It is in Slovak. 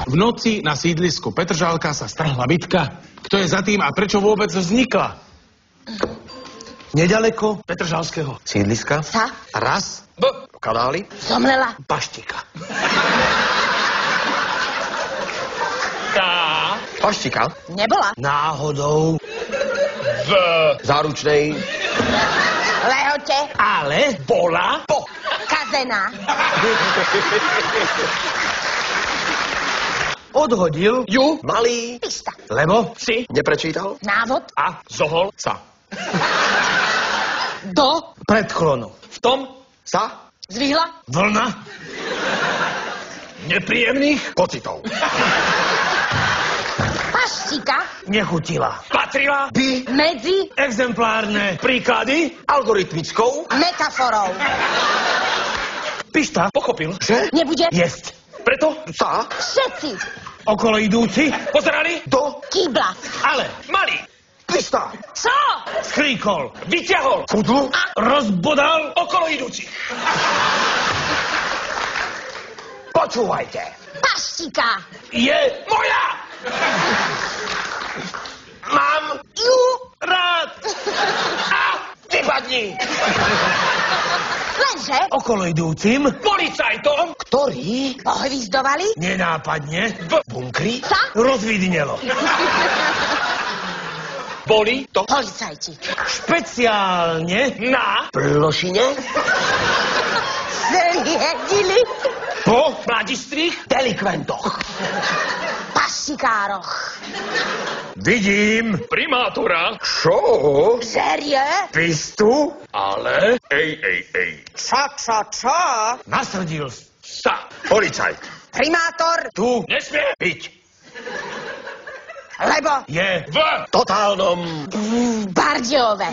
V noci na sídlisku Petržalka sa strhla bitka. Kto je za tým a prečo vôbec vznikla? Nedaleko Petržalského sídliska Sa raz kanály zomlela. Paštika. Tá Paštika Nebola. náhodou v záručnej Lehote. ale bola Kazená. odhodil ju malý, Pista. lebo si neprečítal Návod. a zohol sa. Do. predklonu. V tom Sa Zvihla. vlna nepríjemných pocitov. Paštika. Nechutila. patrila By Medzi exemplárne príklady, algoritmickou metaforou. Pišta pochopil, že Nebude. jesť preto sa Všetci. okolo idúci pozerali, do Kýbla. ale mali, Pišta Čo? skríkol, vyťahol kudlu, rozbodal. okolo idúci. Počúvajte. Paštika. Je moja! Mám Ju. rád. A vypadni! Lenže Okolo idúcim, Policajtom ktorý pohvizdovali. nenápadne v bunkri Sa rozvidnelo. boli to Policajti. Špeciálne na plošine Zriedili. po mladistvých delikventoch. Pašikároch. Vidím primátora, čo? Žerie. Pistu ale Čo? nasrdil sa policajt. Primátor. Tu nesmie byť Lebo je v totálnom Bardejove.